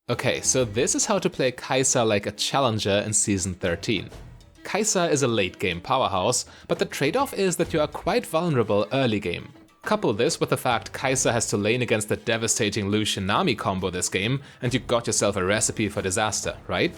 Okay, so this is how to play Kai'Sa like a challenger in Season 13. Kai'Sa is a late game powerhouse, but the trade-off is that you are quite vulnerable early game. Couple this with the fact Kai'Sa has to lane against the devastating Lucian Nami combo this game, and you got yourself a recipe for disaster, right?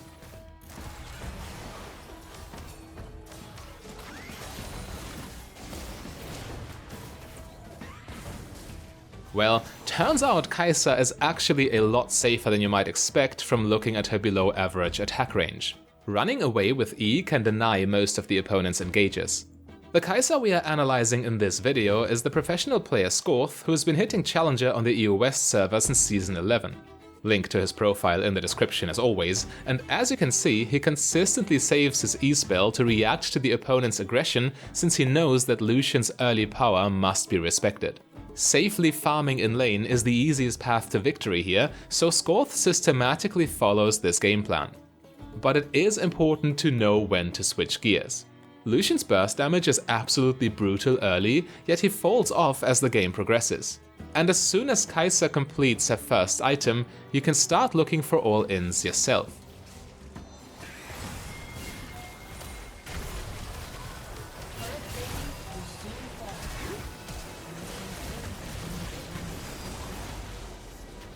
Well, turns out Kai'Sa is actually a lot safer than you might expect from looking at her below average attack range. Running away with E can deny most of the opponent's engages. The Kai'Sa we are analyzing in this video is the professional player Scorth, who has been hitting Challenger on the EU West server since Season 11. Link to his profile in the description as always, and as you can see, he consistently saves his E spell to react to the opponent's aggression since he knows that Lucian's early power must be respected. Safely farming in lane is the easiest path to victory here, so Scorth systematically follows this game plan. But it is important to know when to switch gears. Lucian's burst damage is absolutely brutal early, yet he falls off as the game progresses. And as soon as Kai'Sa completes her first item, you can start looking for all-ins yourself.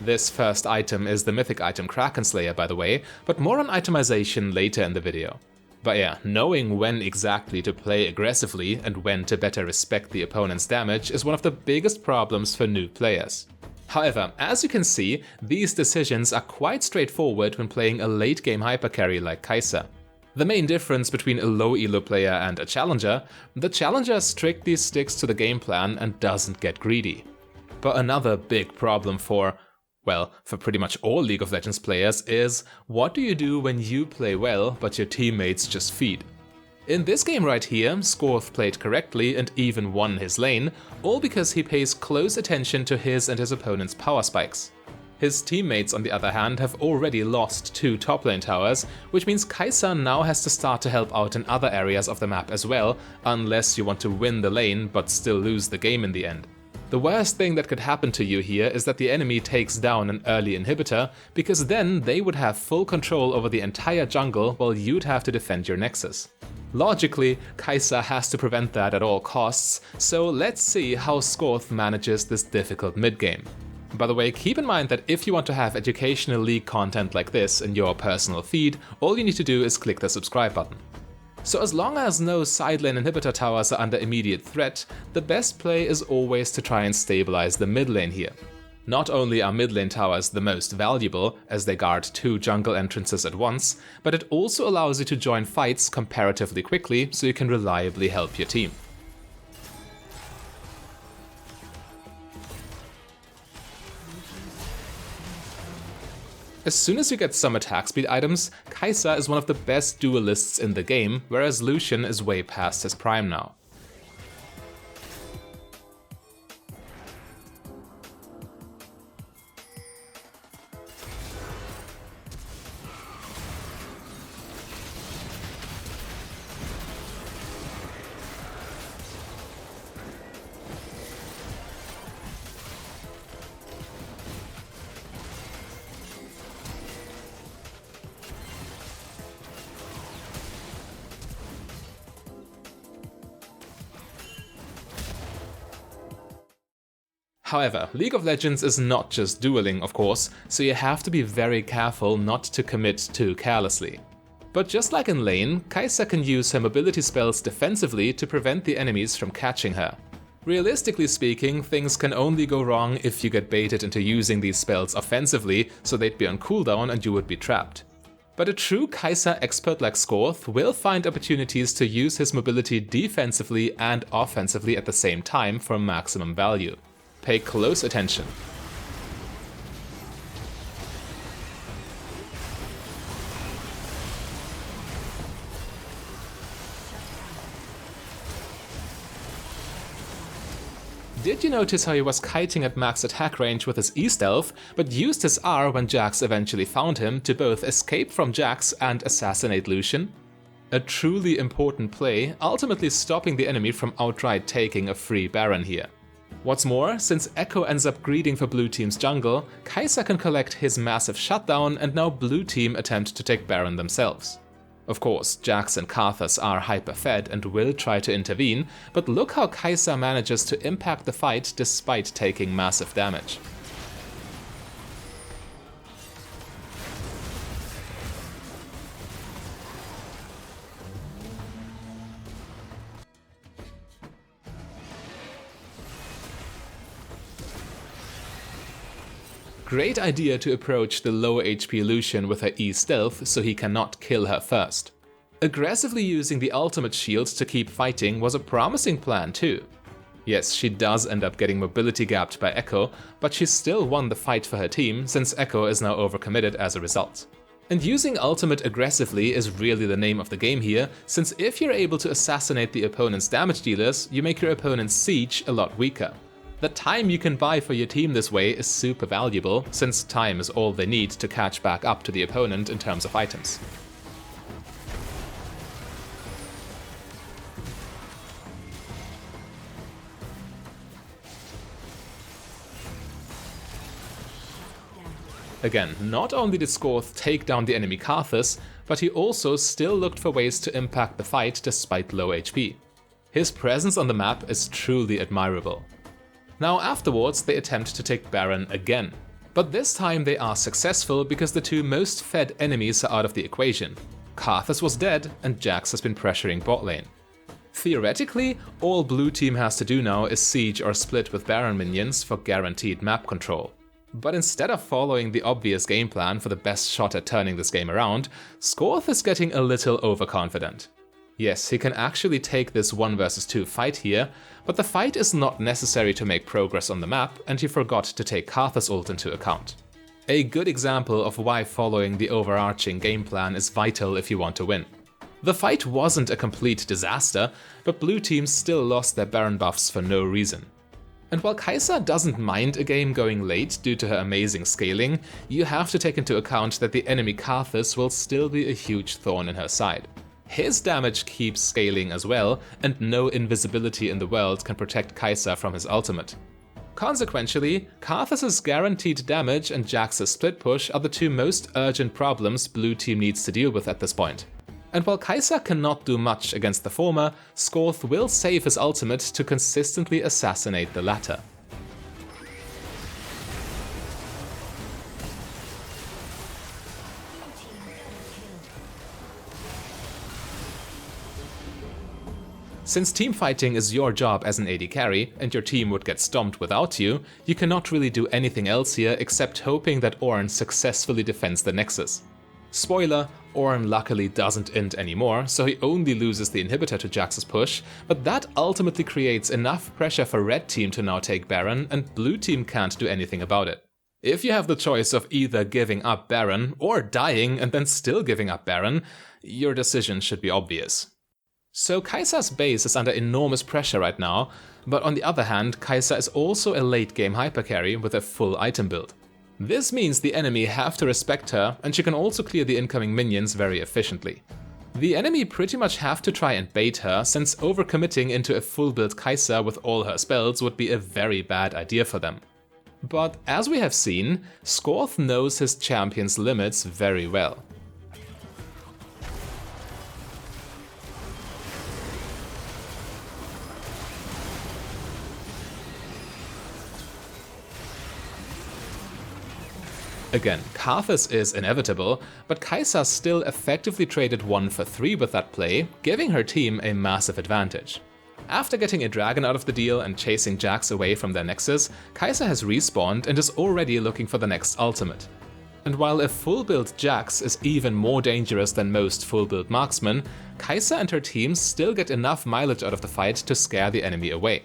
This first item is the mythic item Kraken Slayer, by the way, but more on itemization later in the video. But yeah, knowing when exactly to play aggressively and when to better respect the opponent's damage is one of the biggest problems for new players. However, as you can see, these decisions are quite straightforward when playing a late game hypercarry like Kai'Sa. The main difference between a low elo player and a challenger, the challenger strictly sticks to the game plan and doesn't get greedy. But another big problem for pretty much all League of Legends players is, what do you do when you play well, but your teammates just feed? In this game right here, Scorth played correctly and even won his lane, all because he pays close attention to his and his opponent's power spikes. His teammates, on the other hand, have already lost 2 top lane towers, which means Kai'Sa now has to start to help out in other areas of the map as well, unless you want to win the lane but still lose the game in the end. The worst thing that could happen to you here is that the enemy takes down an early inhibitor, because then they would have full control over the entire jungle while you'd have to defend your nexus. Logically, Kai'Sa has to prevent that at all costs, so let's see how Scorth manages this difficult mid-game. By the way, keep in mind that if you want to have educational League content like this in your personal feed, all you need to do is click the subscribe button. So as long as no side lane inhibitor towers are under immediate threat, the best play is always to try and stabilize the mid lane here. Not only are mid lane towers the most valuable, as they guard 2 jungle entrances at once, but it also allows you to join fights comparatively quickly so you can reliably help your team. As soon as you get some attack speed items, Kai'Sa is one of the best duelists in the game, whereas Lucian is way past his prime now. However, League of Legends is not just dueling, of course, so you have to be very careful not to commit too carelessly. But just like in lane, Kai'Sa can use her mobility spells defensively to prevent the enemies from catching her. Realistically speaking, things can only go wrong if you get baited into using these spells offensively, so they'd be on cooldown and you would be trapped. But a true Kai'Sa expert like Scorth will find opportunities to use his mobility defensively and offensively at the same time for maximum value. Pay close attention. Did you notice how he was kiting at max attack range with his E-stealth, but used his R when Jax eventually found him to both escape from Jax and assassinate Lucian? A truly important play, ultimately stopping the enemy from outright taking a free Baron here. What's more, since Echo ends up greeding for blue team's jungle, Kai'Sa can collect his massive shutdown and now blue team attempt to take Baron themselves. Of course, Jax and Karthus are hyper-fed and will try to intervene, but look how Kai'Sa manages to impact the fight despite taking massive damage. Great idea to approach the lower HP Lucian with her E stealth so he cannot kill her first. Aggressively using the ultimate shield to keep fighting was a promising plan too. Yes, she does end up getting mobility gapped by Echo, but she still won the fight for her team since Echo is now overcommitted as a result. And using ultimate aggressively is really the name of the game here, since if you're able to assassinate the opponent's damage dealers, you make your opponent's siege a lot weaker. The time you can buy for your team this way is super valuable, since time is all they need to catch back up to the opponent in terms of items. Again, not only did Scorth take down the enemy Karthus, but he also still looked for ways to impact the fight despite low HP. His presence on the map is truly admirable. Now afterwards they attempt to take Baron again, but this time they are successful because the two most fed enemies are out of the equation. Karthus was dead and Jax has been pressuring bot lane. Theoretically, all blue team has to do now is siege or split with Baron minions for guaranteed map control. But instead of following the obvious game plan for the best shot at turning this game around, Scorth is getting a little overconfident. Yes, he can actually take this 1 vs 2 fight here, but the fight is not necessary to make progress on the map, and he forgot to take Karthus ult into account. A good example of why following the overarching game plan is vital if you want to win. The fight wasn't a complete disaster, but blue teams still lost their Baron buffs for no reason. And while Kai'Sa doesn't mind a game going late due to her amazing scaling, you have to take into account that the enemy Karthus will still be a huge thorn in her side. His damage keeps scaling as well, and no invisibility in the world can protect Kai'Sa from his ultimate. Consequentially, Karthus' guaranteed damage and Jax's split push are the two most urgent problems blue team needs to deal with at this point. And while Kai'Sa cannot do much against the former, Scorth will save his ultimate to consistently assassinate the latter. Since teamfighting is your job as an AD carry, and your team would get stomped without you, you cannot really do anything else here except hoping that Ornn successfully defends the Nexus. Spoiler, Ornn luckily doesn't int anymore, so he only loses the inhibitor to Jax's push, but that ultimately creates enough pressure for red team to now take Baron, and blue team can't do anything about it. If you have the choice of either giving up Baron or dying and then still giving up Baron, your decision should be obvious. So Kai'Sa's base is under enormous pressure right now, but on the other hand, Kai'Sa is also a late game hypercarry with a full item build. This means the enemy have to respect her, and she can also clear the incoming minions very efficiently. The enemy pretty much have to try and bait her, since overcommitting into a full build Kai'Sa with all her spells would be a very bad idea for them. But as we have seen, Scorth knows his champion's limits very well. Again, Karthus is inevitable, but Kai'Sa still effectively traded 1 for 3 with that play, giving her team a massive advantage. After getting a dragon out of the deal and chasing Jax away from their Nexus, Kai'Sa has respawned and is already looking for the next ultimate. And while a full build Jax is even more dangerous than most full build marksmen, Kai'Sa and her team still get enough mileage out of the fight to scare the enemy away.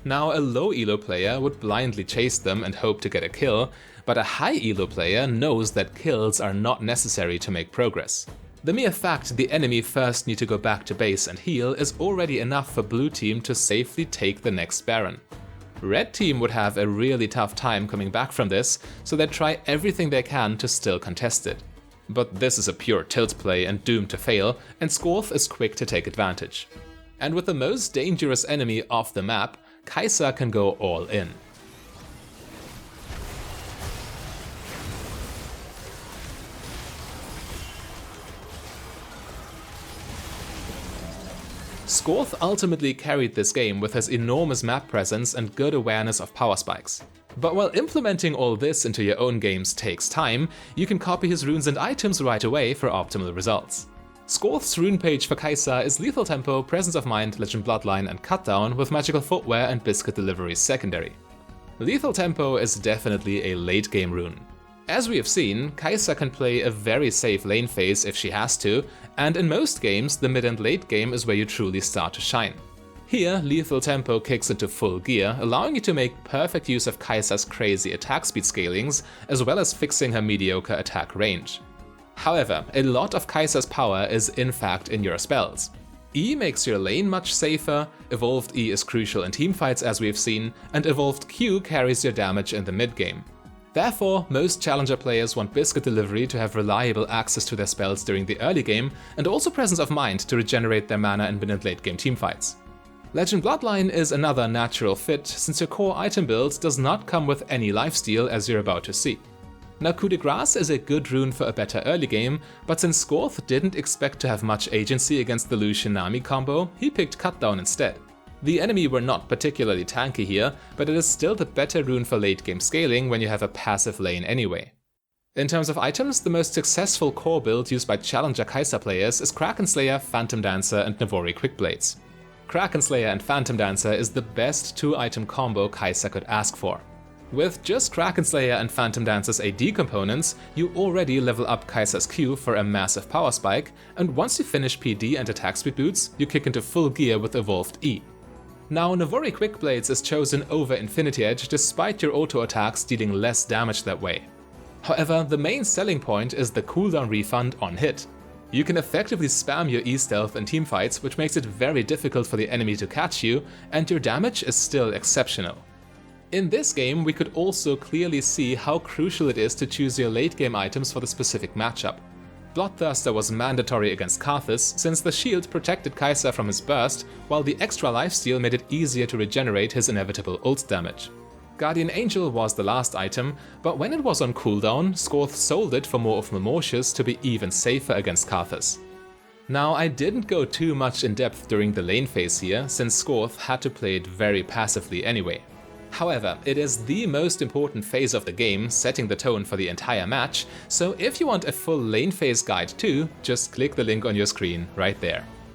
Now, a low elo player would blindly chase them and hope to get a kill, but a high elo player knows that kills are not necessary to make progress. The mere fact the enemy first need to go back to base and heal is already enough for blue team to safely take the next Baron. Red team would have a really tough time coming back from this, so they try everything they can to still contest it. But this is a pure tilt play and doomed to fail, and Scorth is quick to take advantage. And with the most dangerous enemy off the map, Kai'Sa can go all in. Scorth ultimately carried this game with his enormous map presence and good awareness of power spikes. But while implementing all this into your own games takes time, you can copy his runes and items right away for optimal results. Scorth's rune page for Kai'Sa is Lethal Tempo, Presence of Mind, Legend Bloodline and Cutdown with Magical Footwear and Biscuit Delivery secondary. Lethal Tempo is definitely a late game rune. As we have seen, Kai'Sa can play a very safe lane phase if she has to, and in most games the mid and late game is where you truly start to shine. Here, Lethal Tempo kicks into full gear, allowing you to make perfect use of Kai'Sa's crazy attack speed scalings, as well as fixing her mediocre attack range. However, a lot of Kai'Sa's power is in fact in your spells. E makes your lane much safer, Evolved E is crucial in teamfights as we have seen, and Evolved Q carries your damage in the mid game. Therefore, most Challenger players want Biscuit Delivery to have reliable access to their spells during the early game, and also Presence of Mind to regenerate their mana in mid and late game teamfights. Legend Bloodline is another natural fit, since your core item build does not come with any lifesteal as you're about to see. Now Coup de Grace is a good rune for a better early game, but since Scorth didn't expect to have much agency against the Lucian-Nami combo, he picked Cutdown instead. The enemy were not particularly tanky here, but it is still the better rune for late game scaling when you have a passive lane anyway. In terms of items, the most successful core build used by Challenger Kai'Sa players is Kraken Slayer, Phantom Dancer and Navori Quickblades. Kraken Slayer and Phantom Dancer is the best 2-item combo Kai'Sa could ask for. With just Kraken Slayer and Phantom Dancer's AD components, you already level up Kai'Sa's Q for a massive power spike, and once you finish PD and attack speed boots, you kick into full gear with Evolved E. Now, Navori Quickblades is chosen over Infinity Edge despite your auto attacks dealing less damage that way. However, the main selling point is the cooldown refund on hit. You can effectively spam your E-stealth in teamfights, which makes it very difficult for the enemy to catch you, and your damage is still exceptional. In this game, we could also clearly see how crucial it is to choose your late game items for the specific matchup. Bloodthirster was mandatory against Karthus, since the shield protected Kai'Sa from his burst, while the extra lifesteal made it easier to regenerate his inevitable ult damage. Guardian Angel was the last item, but when it was on cooldown, Scorth sold it for more of Memortius to be even safer against Karthus. Now, I didn't go too much in depth during the lane phase here, since Scorth had to play it very passively anyway. However, it is the most important phase of the game, setting the tone for the entire match, so if you want a full lane phase guide too, just click the link on your screen right there.